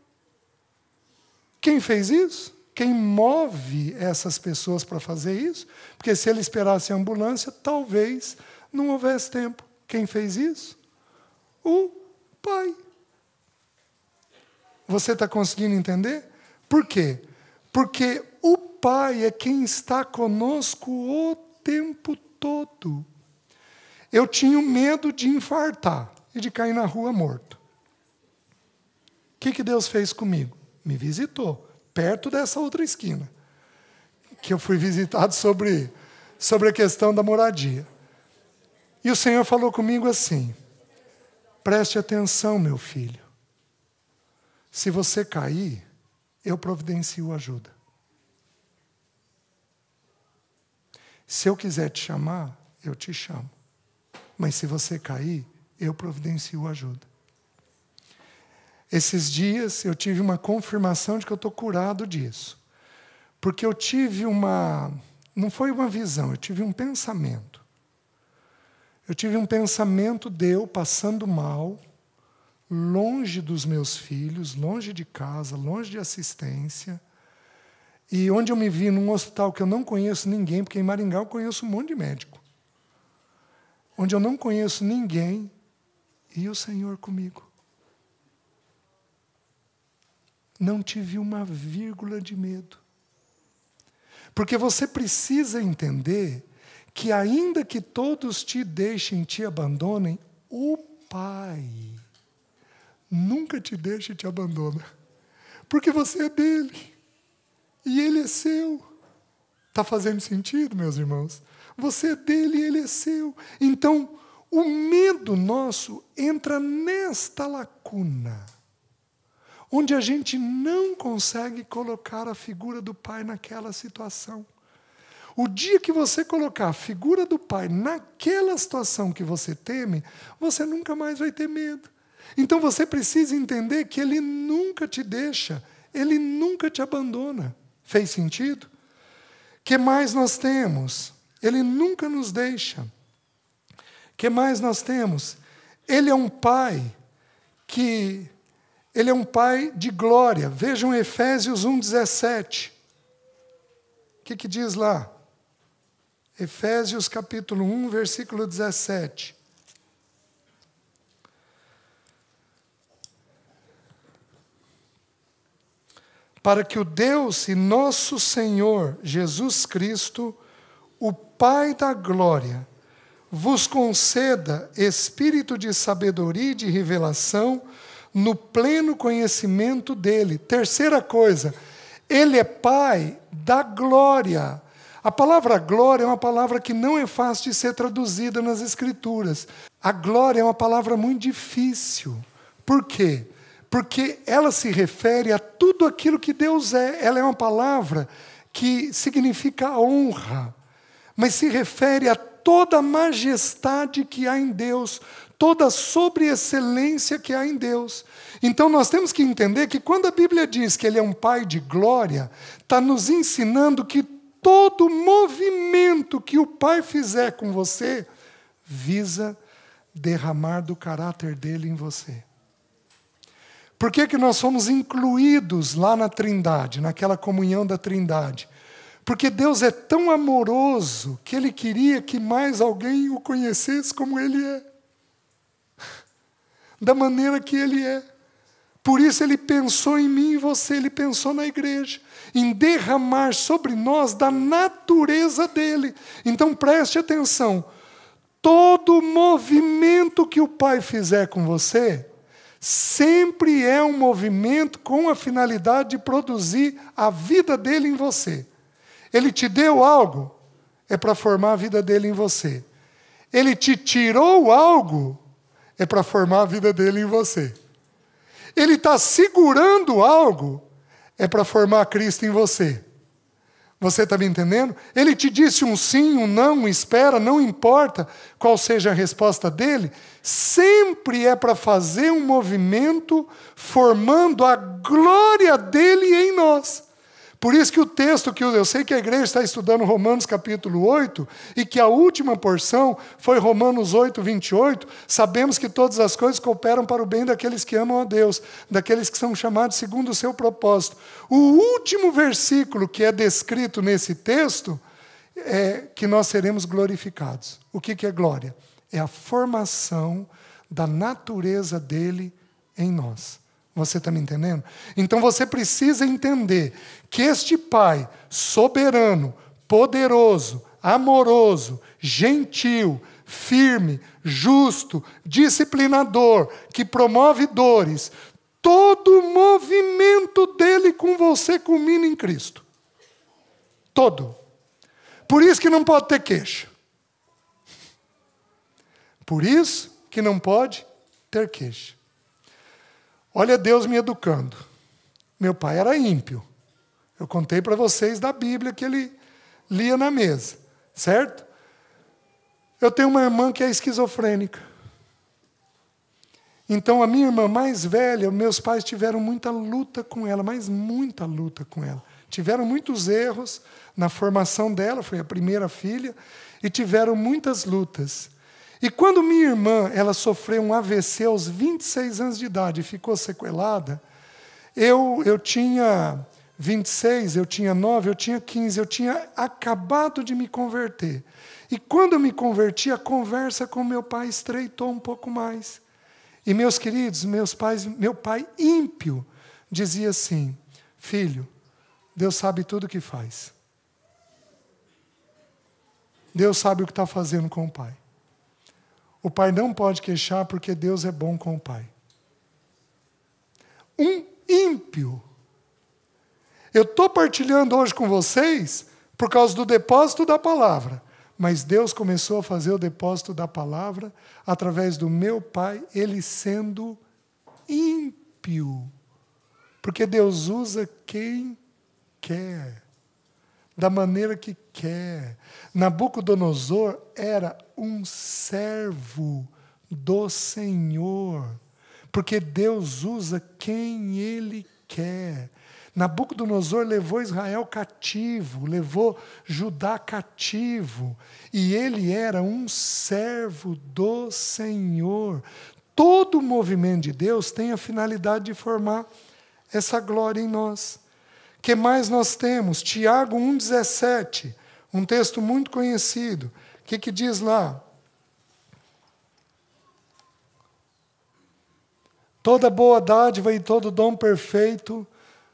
Quem fez isso? Quem move essas pessoas para fazer isso? Porque se ele esperasse a ambulância, talvez não houvesse tempo. Quem fez isso? O Pai. Você está conseguindo entender? Por quê? Porque o Pai é quem está conosco o tempo todo. Eu tinha medo de infartar e de cair na rua morto. O que Deus fez comigo? Me visitou. Perto dessa outra esquina, que eu fui visitado sobre a questão da moradia. E o Senhor falou comigo assim, preste atenção, meu filho. Se você cair, eu providencio ajuda. Se eu quiser te chamar, eu te chamo. Mas se você cair, eu providencio ajuda. Esses dias eu tive uma confirmação de que eu estou curado disso. Porque eu tive não foi uma visão, eu tive um pensamento. Eu tive um pensamento de eu passando mal, longe dos meus filhos, longe de casa, longe de assistência. E onde eu me vi num hospital que eu não conheço ninguém, porque em Maringá eu conheço um monte de médico. Onde eu não conheço ninguém, e o Senhor comigo. Não tive uma vírgula de medo. Porque você precisa entender que ainda que todos te deixem, te abandonem, o Pai nunca te deixa e te abandona. Porque você é dele. E ele é seu. Está fazendo sentido, meus irmãos? Você é dele e ele é seu. Então, o medo nosso entra nesta lacuna, onde a gente não consegue colocar a figura do Pai naquela situação. O dia que você colocar a figura do Pai naquela situação que você teme, você nunca mais vai ter medo. Então você precisa entender que Ele nunca te deixa, Ele nunca te abandona. Fez sentido? O que mais nós temos? Ele nunca nos deixa. O que mais nós temos? Ele é um Pai Ele é um Pai de glória. Vejam Efésios 1,17. O que diz lá? Efésios capítulo 1, versículo 17. Para que o Deus e nosso Senhor Jesus Cristo, o Pai da glória, vos conceda espírito de sabedoria e de revelação no pleno conhecimento dele. Terceira coisa, ele é Pai da glória. A palavra glória é uma palavra que não é fácil de ser traduzida nas Escrituras. A glória é uma palavra muito difícil. Por quê? Porque ela se refere a tudo aquilo que Deus é. Ela é uma palavra que significa honra, mas se refere a toda a majestade que há em Deus, toda a sobre-excelência que há em Deus. Então nós temos que entender que quando a Bíblia diz que Ele é um Pai de glória, está nos ensinando que todo movimento que o Pai fizer com você visa derramar do caráter dele em você. Por que nós fomos incluídos lá na Trindade, naquela comunhão da Trindade? Porque Deus é tão amoroso que Ele queria que mais alguém o conhecesse como Ele é. Da maneira que Ele é. Por isso Ele pensou em mim e você, Ele pensou na igreja, em derramar sobre nós da natureza dEle. Então preste atenção, todo movimento que o Pai fizer com você, sempre é um movimento com a finalidade de produzir a vida dEle em você. Ele te deu algo, é para formar a vida dele em você. Ele te tirou algo, é para formar a vida dele em você. Ele está segurando algo, é para formar Cristo em você. Você está me entendendo? Ele te disse um sim, um não, um espera, não importa qual seja a resposta dele, sempre é para fazer um movimento formando a glória dele em nós. Por isso que o texto que eu sei que a igreja está estudando Romanos capítulo 8, e que a última porção foi Romanos 8, 28, sabemos que todas as coisas cooperam para o bem daqueles que amam a Deus, daqueles que são chamados segundo o seu propósito. O último versículo que é descrito nesse texto é que nós seremos glorificados. O que é glória? É a formação da natureza dele em nós. Você está me entendendo? Então você precisa entender que este Pai soberano, poderoso, amoroso, gentil, firme, justo, disciplinador, que promove dores, todo movimento dele com você culmina em Cristo. Todo. Por isso que não pode ter queixa. Por isso que não pode ter queixa. Olha Deus me educando. Meu pai era ímpio. Eu contei para vocês da Bíblia que ele lia na mesa, certo? Eu tenho uma irmã que é esquizofrênica. Então a minha irmã mais velha, meus pais tiveram muita luta com ela, mas muita luta com ela. Tiveram muitos erros na formação dela, foi a primeira filha, e tiveram muitas lutas. E quando minha irmã ela sofreu um AVC aos 26 anos de idade e ficou sequelada, eu tinha 26, eu tinha 9, eu tinha 15, eu tinha acabado de me converter. E quando eu me converti, a conversa com meu pai estreitou um pouco mais. E meus queridos, meu pai ímpio dizia assim: filho, Deus sabe tudo o que faz. Deus sabe o que está fazendo com o pai. O pai não pode queixar porque Deus é bom com o pai. Um ímpio. Eu estou partilhando hoje com vocês por causa do depósito da palavra. Mas Deus começou a fazer o depósito da palavra através do meu pai, ele sendo ímpio. Porque Deus usa quem quer, da maneira que quer. Nabucodonosor era um servo do Senhor, porque Deus usa quem Ele quer. Nabucodonosor levou Israel cativo, levou Judá cativo, e ele era um servo do Senhor. Todo o movimento de Deus tem a finalidade de formar essa glória em nós. O que mais nós temos? Tiago 1,17, um texto muito conhecido. O que diz lá? Toda boa dádiva e todo dom perfeito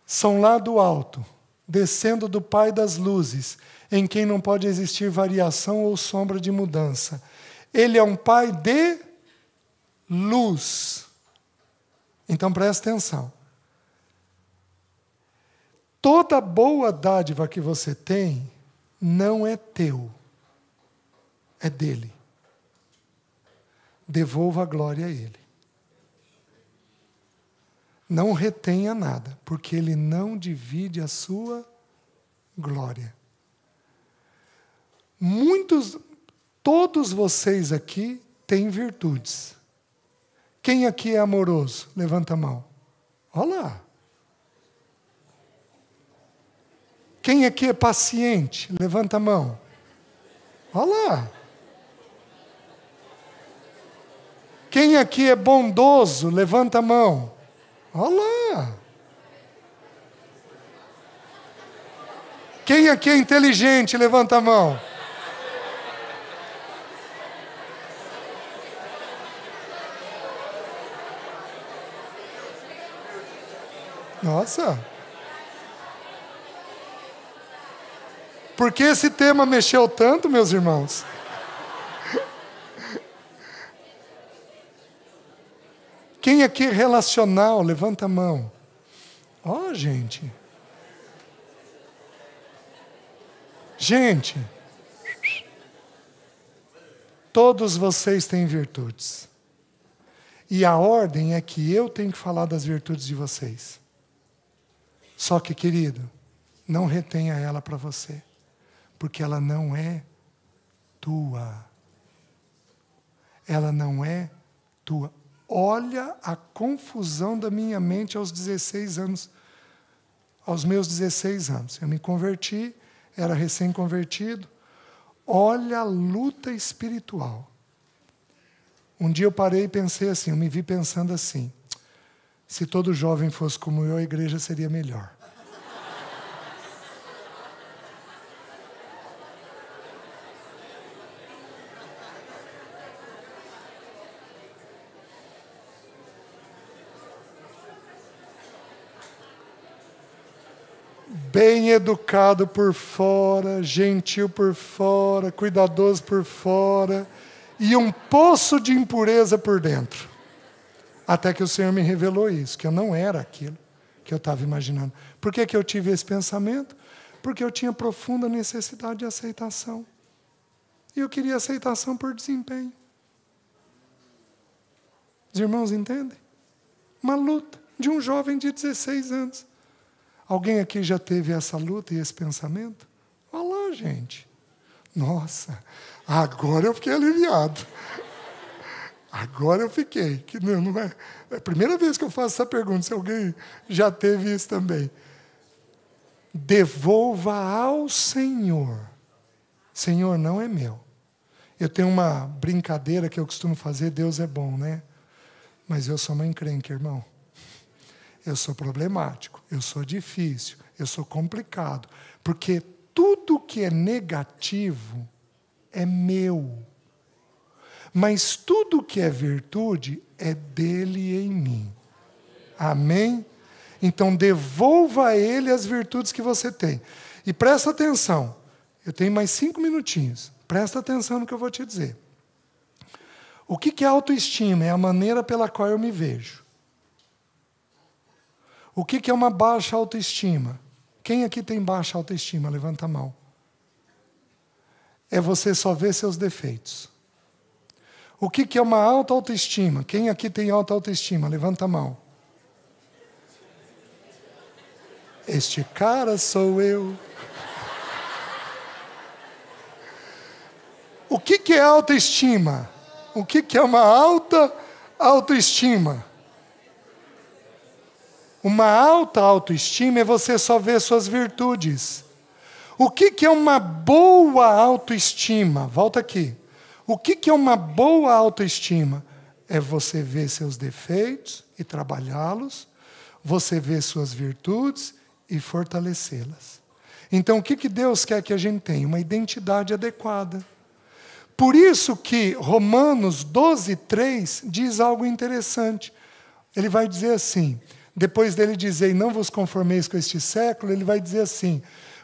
são lá do alto, descendo do Pai das luzes, em quem não pode existir variação ou sombra de mudança. Ele é um Pai de luz. Então presta atenção. Toda boa dádiva que você tem não é teu, é dele. Devolva a glória a ele. Não retenha nada, porque ele não divide a sua glória. Todos vocês aqui têm virtudes. Quem aqui é amoroso? Levanta a mão. Olha lá. Quem aqui é paciente? Levanta a mão. Olha lá. Quem aqui é bondoso? Levanta a mão. Olha lá. Quem aqui é inteligente? Levanta a mão. Nossa. Por que esse tema mexeu tanto, meus irmãos? Quem aqui é relacional? Levanta a mão. Ó, gente. Gente. Todos vocês têm virtudes. E a ordem é que eu tenho que falar das virtudes de vocês. Só que, querido, não retenha ela para você. Porque ela não é tua. Ela não é tua. Olha a confusão da minha mente aos 16 anos. Aos meus 16 anos. Eu me converti, era recém-convertido. Olha a luta espiritual. Um dia eu parei e pensei assim, eu me vi pensando assim, se todo jovem fosse como eu, a igreja seria melhor. Bem educado por fora, gentil por fora, cuidadoso por fora, e um poço de impureza por dentro. Até que o Senhor me revelou isso, que eu não era aquilo que eu estava imaginando. Por que eu tive esse pensamento? Porque eu tinha profunda necessidade de aceitação. E eu queria aceitação por desempenho. Os irmãos entendem? Uma luta de um jovem de 16 anos. Alguém aqui já teve essa luta e esse pensamento? Olha lá, gente. Nossa, agora eu fiquei aliviado. Agora eu fiquei. Que não é a primeira vez que eu faço essa pergunta, se alguém já teve isso também. Devolva ao Senhor. Senhor, não é meu. Eu tenho uma brincadeira que eu costumo fazer, Deus é bom, né? Mas eu sou uma encrenca, irmão. Eu sou problemático, eu sou difícil, eu sou complicado. Porque tudo que é negativo é meu. Mas tudo que é virtude é dele e em mim. Amém? Então devolva a ele as virtudes que você tem. E presta atenção, eu tenho mais 5 minutinhos. Presta atenção no que eu vou te dizer. O que é autoestima? É a maneira pela qual eu me vejo. O que é uma baixa autoestima? Quem aqui tem baixa autoestima? Levanta a mão. É você só ver seus defeitos. O que é uma alta autoestima? Quem aqui tem alta autoestima? Levanta a mão. Este cara sou eu. O que é autoestima? O que é uma alta autoestima? Uma alta autoestima é você só ver suas virtudes. O que é uma boa autoestima? Volta aqui. O que é uma boa autoestima? É você ver seus defeitos e trabalhá-los, você ver suas virtudes e fortalecê-las. Então, o que Deus quer que a gente tenha? Uma identidade adequada. Por isso que Romanos 12:3 diz algo interessante. Ele vai dizer assim, depois dele dizer, não vos conformeis com este século, ele vai dizer assim,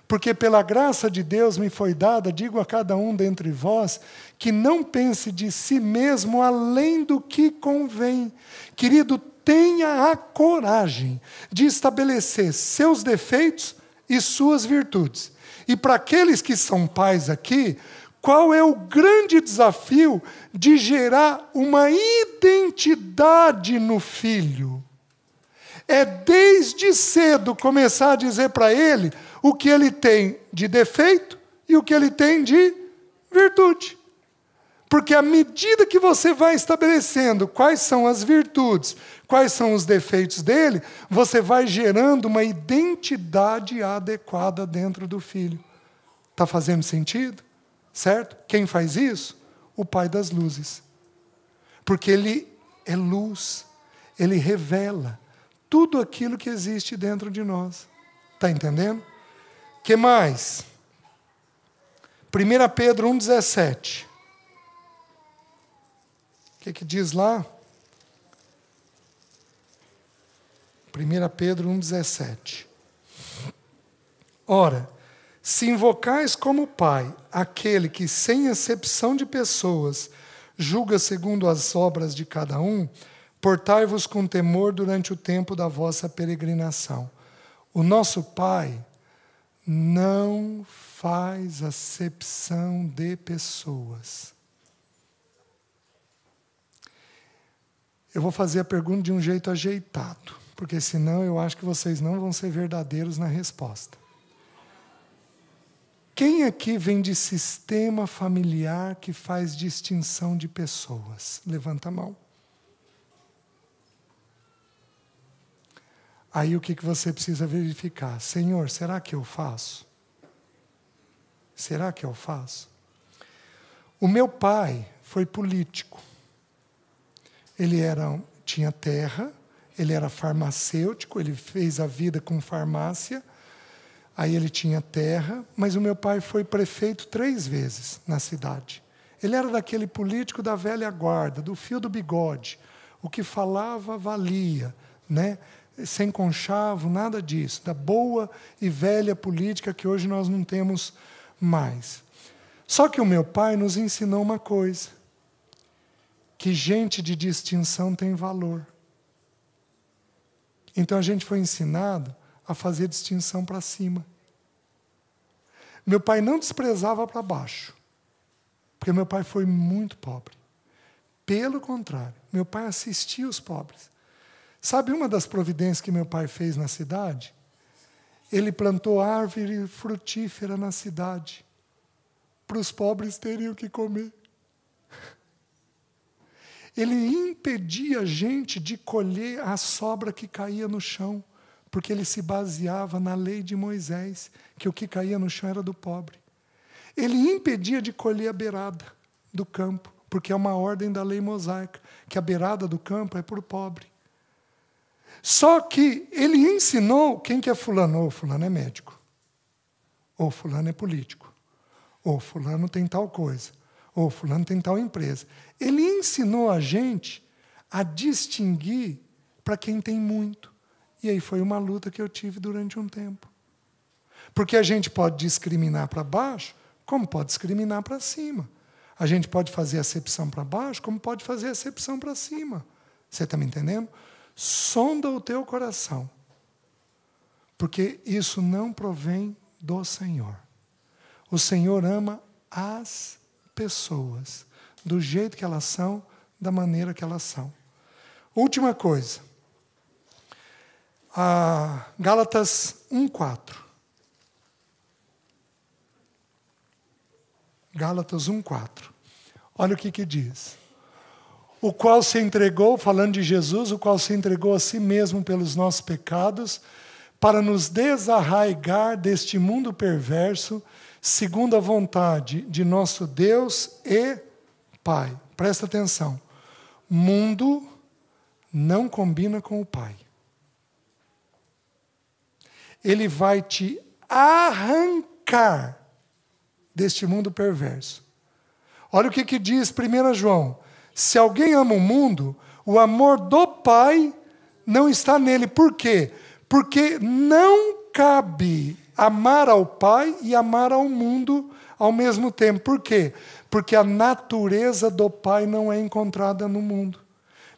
Porque pela graça de Deus me foi dada, digo a cada um dentre vós, que não pense de si mesmo além do que convém. Querido, tenha a coragem de estabelecer seus defeitos e suas virtudes. E para aqueles que são pais aqui, qual é o grande desafio de gerar uma identidade no filho? É desde cedo começar a dizer para ele o que ele tem de defeito e o que ele tem de virtude. Porque à medida que você vai estabelecendo quais são as virtudes, quais são os defeitos dele, você vai gerando uma identidade adequada dentro do filho. Está fazendo sentido? Certo? Quem faz isso? O Pai das luzes. Porque ele é luz, ele revela tudo aquilo que existe dentro de nós. Está entendendo? O que mais? 1 Pedro 1,17. O que diz lá? 1 Pedro 1,17. Ora, se invocais como Pai aquele que, sem acepção de pessoas, julga segundo as obras de cada um, portai-vos com temor durante o tempo da vossa peregrinação. O nosso Pai não faz acepção de pessoas. Eu vou fazer a pergunta de um jeito ajeitado, porque senão eu acho que vocês não vão ser verdadeiros na resposta. Quem aqui vem de sistema familiar que faz distinção de pessoas? Levanta a mão. Aí o que você precisa verificar? Senhor, será que eu faço? Será que eu faço? O meu pai foi político. Ele tinha terra, ele era farmacêutico, ele fez a vida com farmácia, aí ele tinha terra, mas o meu pai foi prefeito 3 vezes na cidade. Ele era daquele político da velha guarda, do fio do bigode. O que falava valia, né? Sem conchavo, nada disso. Da boa e velha política que hoje nós não temos mais. Só que o meu pai nos ensinou uma coisa, que gente de distinção tem valor. Então a gente foi ensinado a fazer distinção para cima. Meu pai não desprezava para baixo, porque meu pai foi muito pobre. Pelo contrário, meu pai assistia os pobres. Sabe uma das providências que meu pai fez na cidade? Ele plantou árvore frutífera na cidade, para os pobres terem o que comer. Ele impedia a gente de colher a sobra que caía no chão, porque ele se baseava na lei de Moisés, que o que caía no chão era do pobre. Ele impedia de colher a beirada do campo, porque é uma ordem da lei mosaica, que a beirada do campo é para o pobre. Só que ele ensinou quem que é fulano. Ou fulano é médico, ou fulano é político, ou fulano tem tal coisa, ou fulano tem tal empresa. Ele ensinou a gente a distinguir para quem tem muito. E aí foi uma luta que eu tive durante um tempo. Porque a gente pode discriminar para baixo, como pode discriminar para cima. A gente pode fazer acepção para baixo, como pode fazer acepção para cima. Você está me entendendo? Sonda o teu coração. Porque isso não provém do Senhor. O Senhor ama as pessoas, do jeito que elas são, da maneira que elas são. Última coisa. Gálatas 1:4. Gálatas 1:4. Olha o que diz. O qual se entregou, falando de Jesus, o qual se entregou a si mesmo pelos nossos pecados, para nos desarraigar deste mundo perverso, segundo a vontade de nosso Deus e Pai. Presta atenção. Mundo não combina com o Pai. Ele vai te arrancar deste mundo perverso. Olha o que diz 1 João. Se alguém ama o mundo, o amor do Pai não está nele. Por quê? Porque não cabe amar ao Pai e amar ao mundo ao mesmo tempo. Por quê? Porque a natureza do Pai não é encontrada no mundo.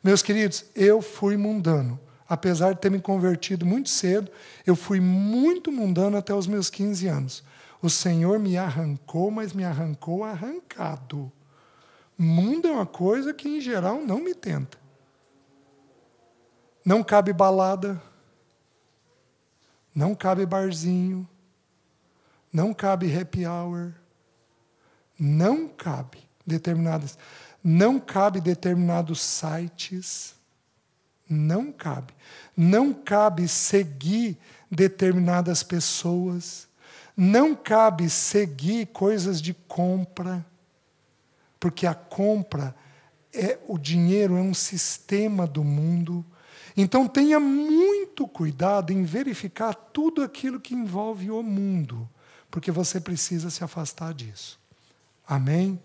Meus queridos, eu fui mundano. Apesar de ter me convertido muito cedo, eu fui muito mundano até os meus 15 anos. O Senhor me arrancou, mas me arrancou arrancado. Mundo é uma coisa que, em geral, não me tenta. Não cabe balada, não cabe barzinho, não cabe happy hour, não cabe determinados sites, não cabe. Não cabe seguir determinadas pessoas, não cabe seguir coisas de compra, porque a compra, o dinheiro é um sistema do mundo. Então tenha muito cuidado em verificar tudo aquilo que envolve o mundo, porque você precisa se afastar disso. Amém?